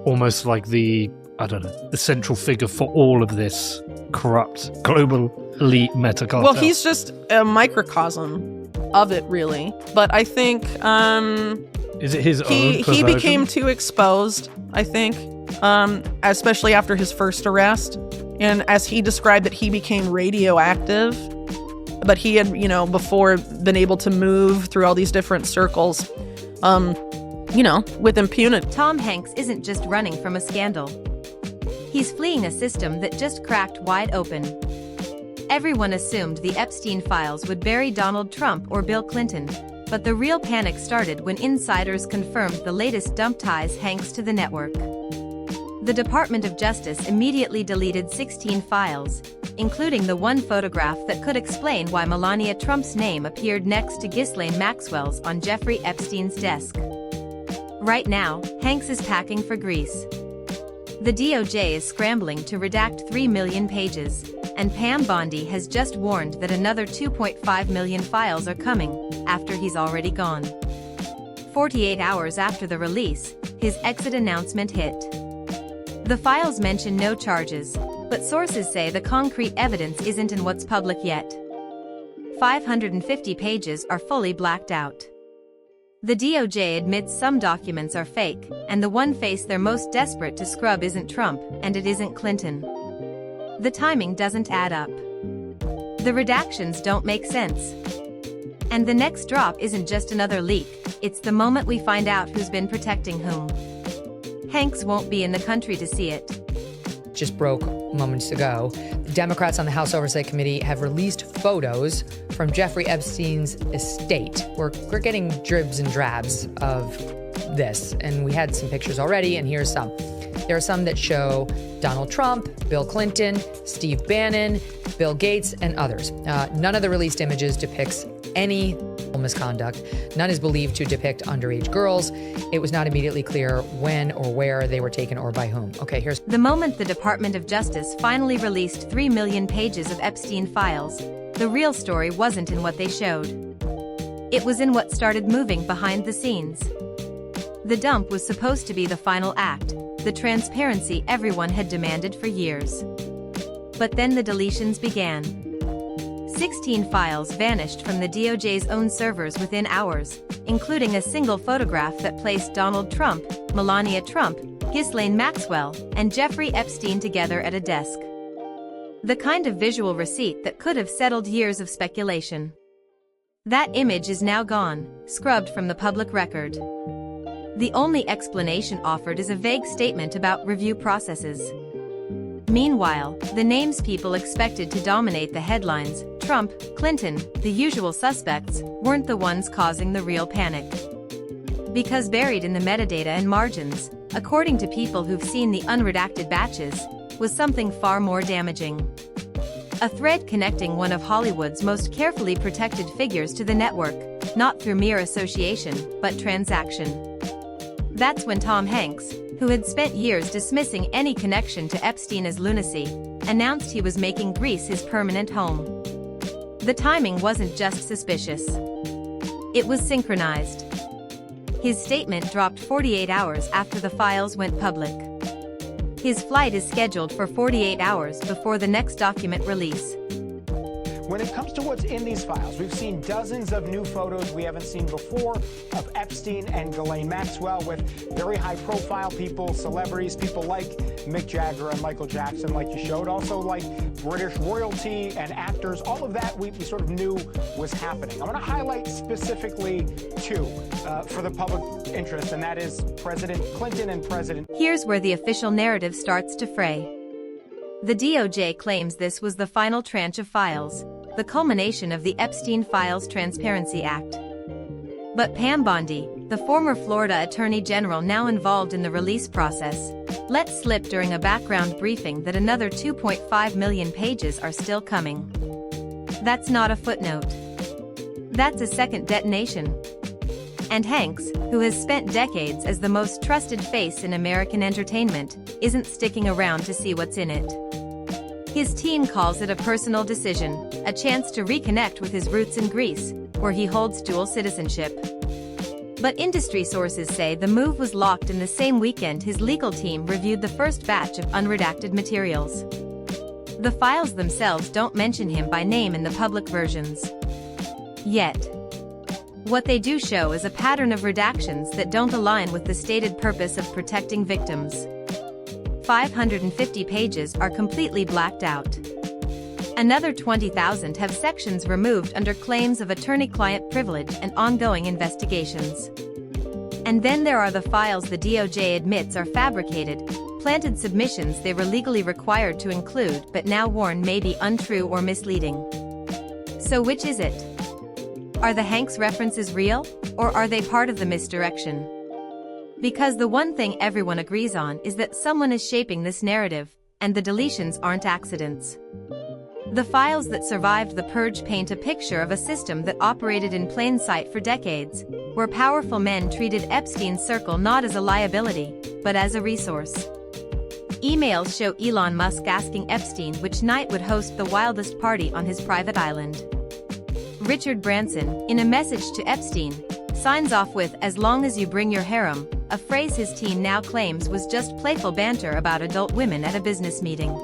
almost like the, I don't know, the central figure for all of this corrupt global elite meta cartel. Well, he's just a microcosm of it, really. But I think is it his own he perversion? became too exposed, I think, especially after his first arrest. And as he described it, he became radioactive. But he had, before been able to move through all these different circles, with impunity. Tom Hanks isn't just running from a scandal. He's fleeing a system that just cracked wide open. Everyone assumed the Epstein files would bury Donald Trump or Bill Clinton, but the real panic started when insiders confirmed the latest dump ties Hanks to the network. The Department of Justice immediately deleted 16 files, including the one photograph that could explain why Melania Trump's name appeared next to Ghislaine Maxwell's on Jeffrey Epstein's desk. Right now, Hanks is packing for Greece. The DOJ is scrambling to redact 3 million pages, and Pam Bondi has just warned that another 2.5 million files are coming, after he's already gone. 48 hours after the release, his exit announcement hit. The files mention no charges, but sources say the concrete evidence isn't in what's public yet. 550 pages are fully blacked out. The DOJ admits some documents are fake, and the one face they're most desperate to scrub isn't Trump, and it isn't Clinton. The timing doesn't add up. The redactions don't make sense. And the next drop isn't just another leak, it's the moment we find out who's been protecting whom. Hanks won't be in the country to see it. Just broke moments ago. The Democrats on the House Oversight Committee have released photos from Jeffrey Epstein's estate. We're getting dribs and drabs of this, and we had some pictures already, and here's some. There are some that show Donald Trump, Bill Clinton, Steve Bannon, Bill Gates, and others. None of the released images depicts any misconduct. None is believed to depict underage girls. It was not immediately clear when or where they were taken or by whom. Okay, here's the moment the Department of Justice finally released 3 million pages of Epstein files. The real story wasn't in what they showed. It was in what started moving behind the scenes. The dump was supposed to be the final act, the transparency everyone had demanded for years. But then the deletions began. 16 files vanished from the DOJ's own servers within hours, including a single photograph that placed Donald Trump, Melania Trump, Ghislaine Maxwell, and Jeffrey Epstein together at a desk. The kind of visual receipt that could have settled years of speculation. That image is now gone, scrubbed from the public record. The only explanation offered is a vague statement about review processes. Meanwhile, the names people expected to dominate the headlines, Trump, Clinton, the usual suspects, weren't the ones causing the real panic. Because buried in the metadata and margins, according to people who've seen the unredacted batches, was something far more damaging. A thread connecting one of Hollywood's most carefully protected figures to the network, not through mere association, but transaction. That's when Tom Hanks, who had spent years dismissing any connection to Epstein as lunacy, announced he was making Greece his permanent home. The timing wasn't just suspicious. It was synchronized. His statement dropped 48 hours after the files went public. His flight is scheduled for 48 hours before the next document release. When it comes to what's in these files, we've seen dozens of new photos we haven't seen before of Epstein and Ghislaine Maxwell with very high-profile people, celebrities, people like Mick Jagger and Michael Jackson, like you showed, also like British royalty and actors. All of that we sort of knew was happening. I want to highlight specifically two for the public interest, and that is President Clinton and President... Here's where the official narrative starts to fray. The DOJ claims this was the final tranche of files, the culmination of the Epstein Files Transparency Act. But Pam Bondi, the former Florida Attorney General now involved in the release process, let slip during a background briefing that another 2.5 million pages are still coming. That's not a footnote. That's a second detonation. And Hanks, who has spent decades as the most trusted face in American entertainment, isn't sticking around to see what's in it. His team calls it a personal decision, a chance to reconnect with his roots in Greece, where he holds dual citizenship. But industry sources say the move was locked in the same weekend his legal team reviewed the first batch of unredacted materials. The files themselves don't mention him by name in the public versions. Yet. What they do show is a pattern of redactions that don't align with the stated purpose of protecting victims. 550 pages are completely blacked out. Another 20,000 have sections removed under claims of attorney-client privilege and ongoing investigations. And then there are the files the DOJ admits are fabricated, planted submissions they were legally required to include but now warn may be untrue or misleading. So which is it? Are the Hanks references real, or are they part of the misdirection? Because the one thing everyone agrees on is that someone is shaping this narrative, and the deletions aren't accidents. The files that survived the purge paint a picture of a system that operated in plain sight for decades, where powerful men treated Epstein's circle not as a liability, but as a resource. Emails show Elon Musk asking Epstein which night would host the wildest party on his private island. Richard Branson, in a message to Epstein, signs off with "as long as you bring your harem," a phrase his team now claims was just playful banter about adult women at a business meeting.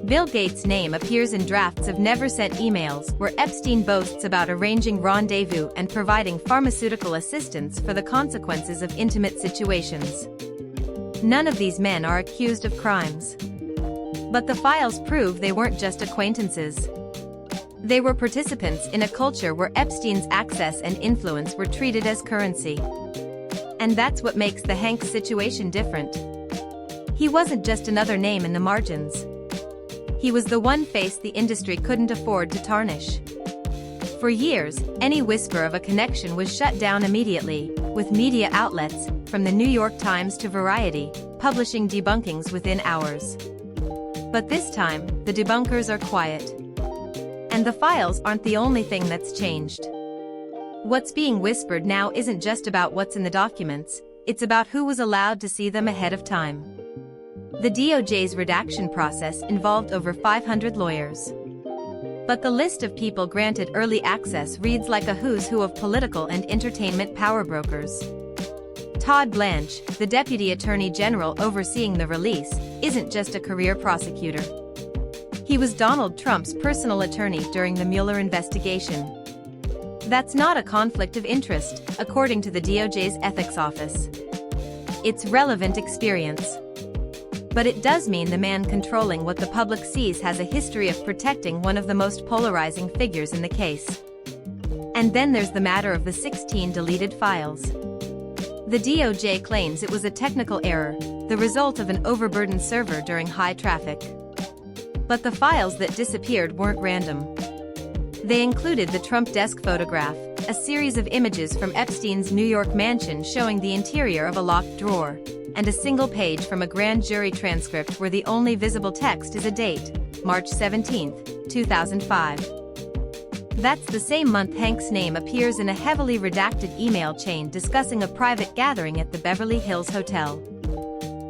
Bill Gates' name appears in drafts of never-sent emails where Epstein boasts about arranging rendezvous and providing pharmaceutical assistance for the consequences of intimate situations. None of these men are accused of crimes. But the files prove they weren't just acquaintances. They were participants in a culture where Epstein's access and influence were treated as currency. And that's what makes the Hanks situation different. He wasn't just another name in the margins. He was the one face the industry couldn't afford to tarnish. For years, any whisper of a connection was shut down immediately, with media outlets, from the New York Times to Variety, publishing debunkings within hours. But this time, the debunkers are quiet. And the files aren't the only thing that's changed. What's being whispered now isn't just about what's in the documents, it's about who was allowed to see them ahead of time. The DOJ's redaction process involved over 500 lawyers. But the list of people granted early access reads like a who's who of political and entertainment power brokers. Todd Blanche, the Deputy Attorney General overseeing the release, isn't just a career prosecutor. He was Donald Trump's personal attorney during the Mueller investigation. That's not a conflict of interest, according to the DOJ's ethics office. It's relevant experience. But it does mean the man controlling what the public sees has a history of protecting one of the most polarizing figures in the case. And then there's the matter of the 16 deleted files. The DOJ claims it was a technical error, the result of an overburdened server during high traffic. But the files that disappeared weren't random. They included the Trump desk photograph, a series of images from Epstein's New York mansion showing the interior of a locked drawer, and a single page from a grand jury transcript where the only visible text is a date, March 17, 2005. That's the same month Hank's name appears in a heavily redacted email chain discussing a private gathering at the Beverly Hills Hotel.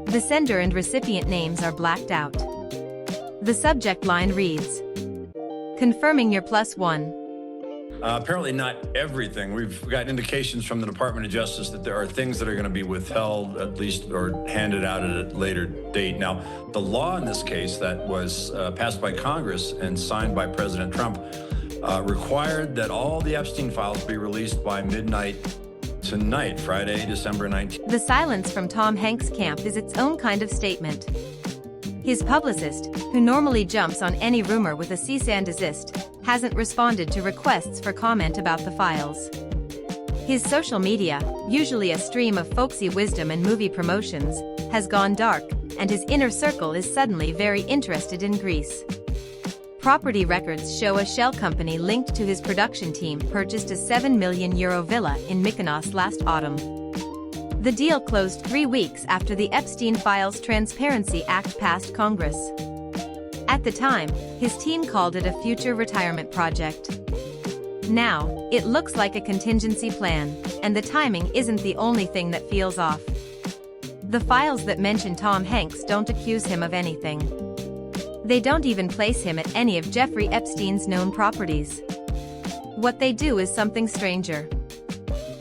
The sender and recipient names are blacked out. The subject line reads, "Confirming your +1." Apparently not everything. We've got indications from the Department of Justice that there are things that are going to be withheld, at least, or handed out at a later date. Now, the law in this case that was passed by Congress and signed by President Trump required that all the Epstein files be released by midnight tonight, Friday, December 19th. The silence from Tom Hanks' camp is its own kind of statement. His publicist, who normally jumps on any rumor with a cease and desist, hasn't responded to requests for comment about the files. His social media, usually a stream of folksy wisdom and movie promotions, has gone dark, and his inner circle is suddenly very interested in Greece. Property records show a shell company linked to his production team purchased a €7 million villa in Mykonos last autumn. The deal closed 3 weeks after the Epstein Files Transparency Act passed Congress. At the time, his team called it a future retirement project. Now, it looks like a contingency plan, and the timing isn't the only thing that feels off. The files that mention Tom Hanks don't accuse him of anything. They don't even place him at any of Jeffrey Epstein's known properties. What they do is something stranger.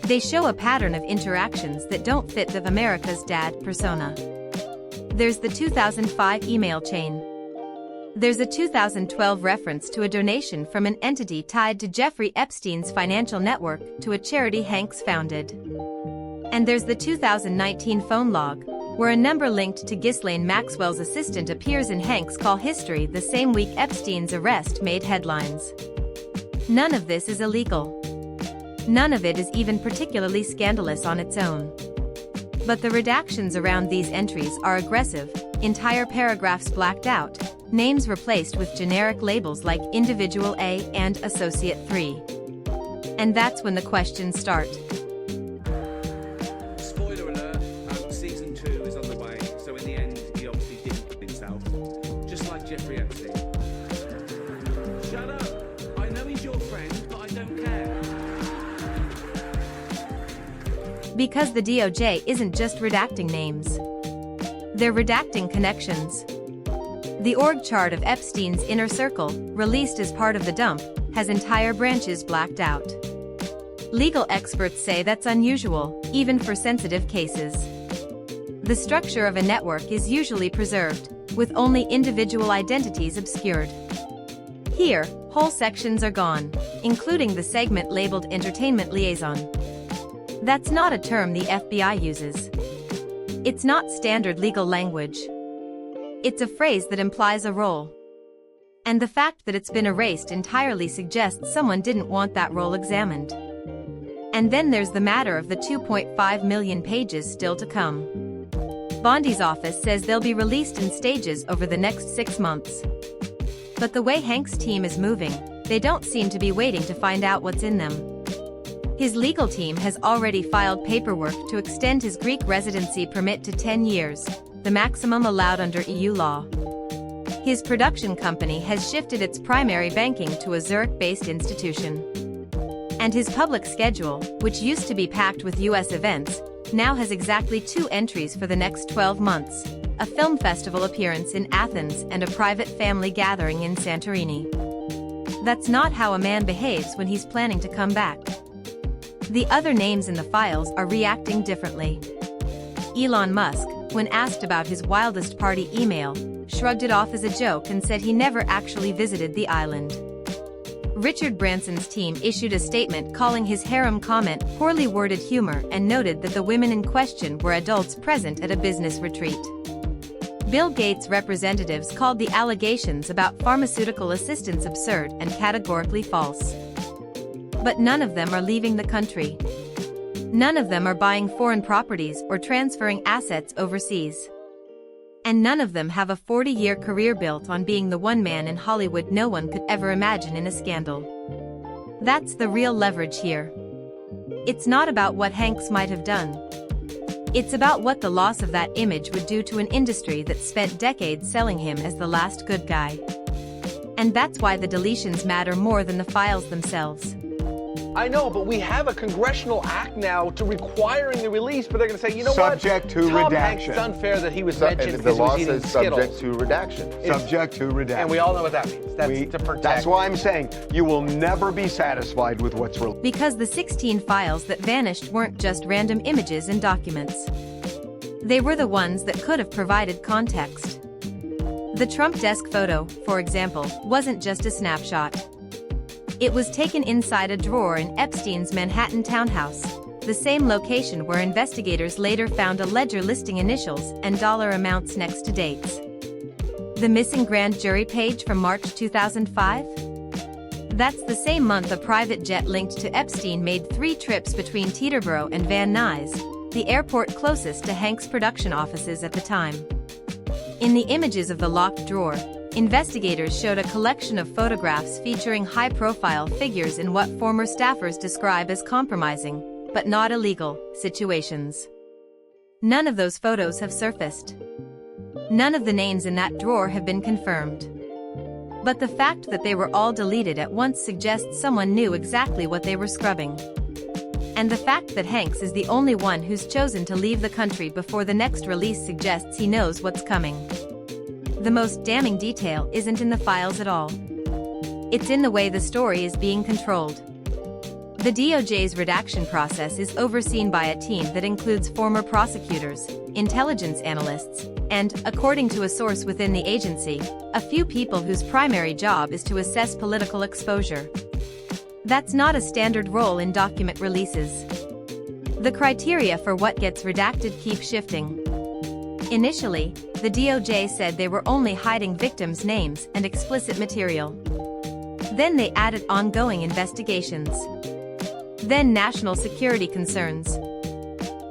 They show a pattern of interactions that don't fit the America's Dad persona. There's the 2005 email chain. There's a 2012 reference to a donation from an entity tied to Jeffrey Epstein's financial network to a charity Hanks founded. And there's the 2019 phone log, where a number linked to Ghislaine Maxwell's assistant appears in Hanks' call history the same week Epstein's arrest made headlines. None of this is illegal. None of it is even particularly scandalous on its own. But the redactions around these entries are aggressive, entire paragraphs blacked out, names replaced with generic labels like Individual A and Associate 3. And that's when the questions start. Spoiler alert, season 2 is on the way, so in the end, he obviously didn't kill himself. Just like Jeffrey Epstein. Shut up! I know he's your friend, but I don't care. Because the DOJ isn't just redacting names. They're redacting connections. The org chart of Epstein's inner circle, released as part of the dump, has entire branches blacked out. Legal experts say that's unusual, even for sensitive cases. The structure of a network is usually preserved, with only individual identities obscured. Here, whole sections are gone, including the segment labeled Entertainment Liaison. That's not a term the FBI uses. It's not standard legal language. It's a phrase that implies a role. And the fact that it's been erased entirely suggests someone didn't want that role examined. And then there's the matter of the 2.5 million pages still to come. Bondi's office says they'll be released in stages over the next 6 months. But the way Hank's team is moving, they don't seem to be waiting to find out what's in them. His legal team has already filed paperwork to extend his Greek residency permit to 10 years, the maximum allowed under EU law. His production company has shifted its primary banking to a Zurich-based institution. And his public schedule, which used to be packed with US events, now has exactly 2 entries for the next 12 months, a film festival appearance in Athens and a private family gathering in Santorini. That's not how a man behaves when he's planning to come back. The other names in the files are reacting differently. Elon Musk, when asked about his wildest party email, shrugged it off as a joke and said he never actually visited the island. Richard Branson's team issued a statement calling his harem comment poorly worded humor and noted that the women in question were adults present at a business retreat. Bill Gates' representatives called the allegations about pharmaceutical assistance absurd and categorically false. But none of them are leaving the country. None of them are buying foreign properties or transferring assets overseas. And none of them have a 40-year career built on being the one man in Hollywood no one could ever imagine in a scandal. That's the real leverage here. It's not about what Hanks might have done. It's about what the loss of that image would do to an industry that spent decades selling him as the last good guy. And that's why the deletions matter more than the files themselves. I know, but we have a congressional act now to requiring the release, but they're going to say, you know subject what? To Tom redaction. Hanks, it's unfair that he was mentioned the because he law was eating says Skittles. subject to redaction. Subject to redaction. And we all know what that means. That's to protect. That's why I'm saying you will never be satisfied with what's released. Because the 16 files that vanished weren't just random images and documents. They were the ones that could have provided context. The Trump desk photo, for example, wasn't just a snapshot. It was taken inside a drawer in Epstein's Manhattan townhouse, the same location where investigators later found a ledger listing initials and dollar amounts next to dates. The missing grand jury page from March 2005? That's the same month a private jet linked to Epstein made 3 trips between Teterboro and Van Nuys, the airport closest to Hanks' production offices at the time. In the images of the locked drawer, investigators showed a collection of photographs featuring high-profile figures in what former staffers describe as compromising, but not illegal, situations. None of those photos have surfaced. None of the names in that drawer have been confirmed. But the fact that they were all deleted at once suggests someone knew exactly what they were scrubbing. And the fact that Hanks is the only one who's chosen to leave the country before the next release suggests he knows what's coming. The most damning detail isn't in the files at all. It's in the way the story is being controlled. The DOJ's redaction process is overseen by a team that includes former prosecutors, intelligence analysts, and, according to a source within the agency, a few people whose primary job is to assess political exposure. That's not a standard role in document releases. The criteria for what gets redacted keep shifting. Initially, the DOJ said they were only hiding victims' names and explicit material. Then they added ongoing investigations. Then national security concerns.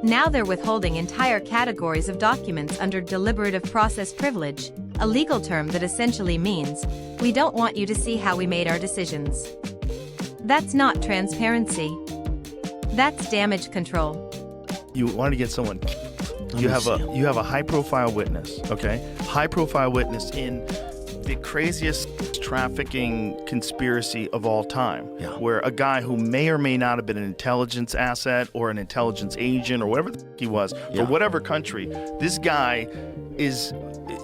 Now they're withholding entire categories of documents under deliberative process privilege, a legal term that essentially means, we don't want you to see how we made our decisions. That's not transparency. That's damage control. You want to get someone. You have a high-profile witness, okay? High-profile witness in the craziest trafficking conspiracy of all time, where a guy who may or may not have been an intelligence asset or an intelligence agent or whatever he was for whatever country, this guy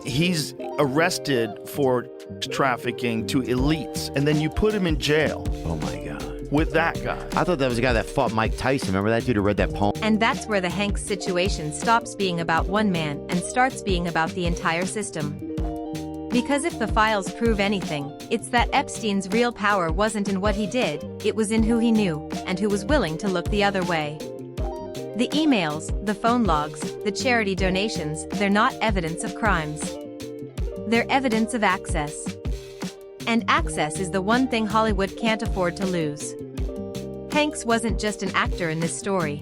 he's arrested for trafficking to elites, and then you put him in jail. Oh my God. With that guy. I thought that was the guy that fought Mike Tyson. Remember that dude who read that poem? And that's where the Hanks situation stops being about one man and starts being about the entire system. Because if the files prove anything, it's that Epstein's real power wasn't in what he did, it was in who he knew, and who was willing to look the other way. The emails, the phone logs, the charity donations, they're not evidence of crimes. They're evidence of access. And access is the one thing Hollywood can't afford to lose. Hanks wasn't just an actor in this story.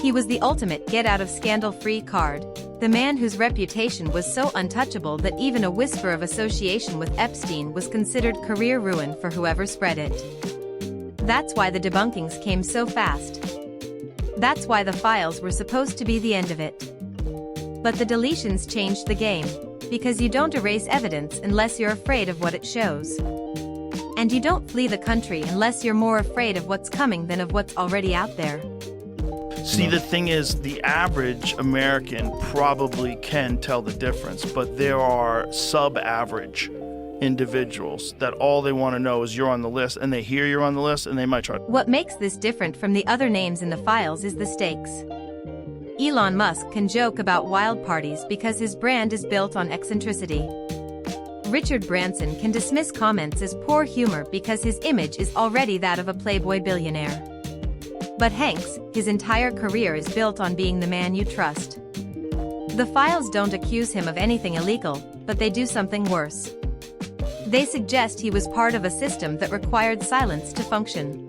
He was the ultimate get-out-of-scandal-free card, the man whose reputation was so untouchable that even a whisper of association with Epstein was considered career ruin for whoever spread it. That's why the debunkings came so fast. That's why the files were supposed to be the end of it. But the deletions changed the game, because you don't erase evidence unless you're afraid of what it shows. And you don't flee the country unless you're more afraid of what's coming than of what's already out there. See, the thing is, the average American probably can tell the difference, but there are sub-average individuals that all they want to know is you're on the list, and they hear you're on the list, and they might try. What makes this different from the other names in the files is the stakes. Elon Musk can joke about wild parties because his brand is built on eccentricity. Richard Branson can dismiss comments as poor humor because his image is already that of a playboy billionaire. But Hanks, his entire career is built on being the man you trust. The files don't accuse him of anything illegal, but they do something worse. They suggest he was part of a system that required silence to function.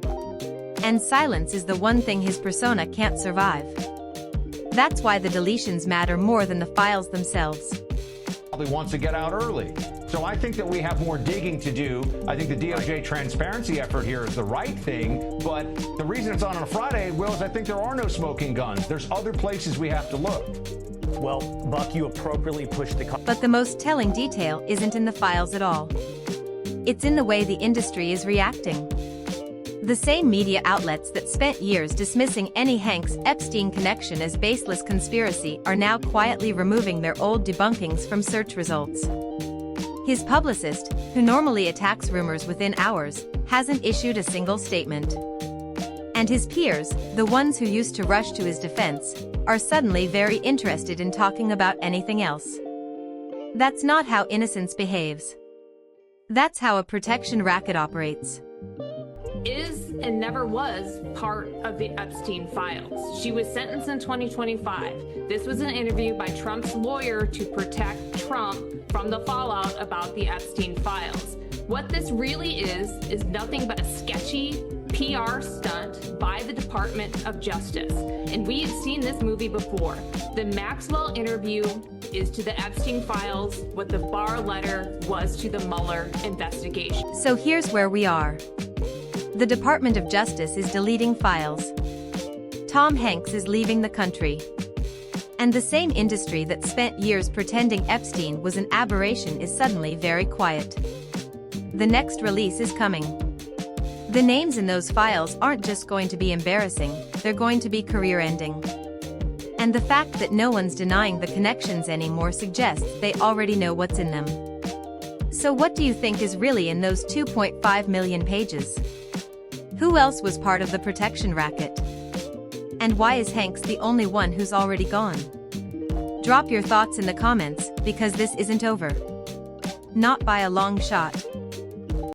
And silence is the one thing his persona can't survive. That's why the deletions matter more than the files themselves. Probably wants to get out early. So I think that we have more digging to do. I think the DOJ transparency effort here is the right thing, but the reason it's on a Friday, Will, is I think there are no smoking guns. There's other places we have to look. Well, Buck, you appropriately pushed the... But the most telling detail isn't in the files at all. It's in the way the industry is reacting. The same media outlets that spent years dismissing any Hanks-Epstein connection as baseless conspiracy are now quietly removing their old debunkings from search results. His publicist, who normally attacks rumors within hours, hasn't issued a single statement. And his peers, the ones who used to rush to his defense, are suddenly very interested in talking about anything else. That's not how innocence behaves. That's how a protection racket operates. Is and never was part of the Epstein files. She was sentenced in 2025. This was an interview by Trump's lawyer to protect Trump from the fallout about the Epstein files. What this really is nothing but a sketchy PR stunt by the Department of Justice. And we've seen this movie before. The Maxwell interview is to the Epstein files what the Barr letter was to the Mueller investigation. So here's where we are. The Department of Justice is deleting files. Tom Hanks is leaving the country. And the same industry that spent years pretending Epstein was an aberration is suddenly very quiet. The next release is coming. The names in those files aren't just going to be embarrassing, they're going to be career-ending. And the fact that no one's denying the connections anymore suggests they already know what's in them. So what do you think is really in those 2.5 million pages? Who else was part of the protection racket? And why is Hanks the only one who's already gone? Drop your thoughts in the comments, because this isn't over. Not by a long shot.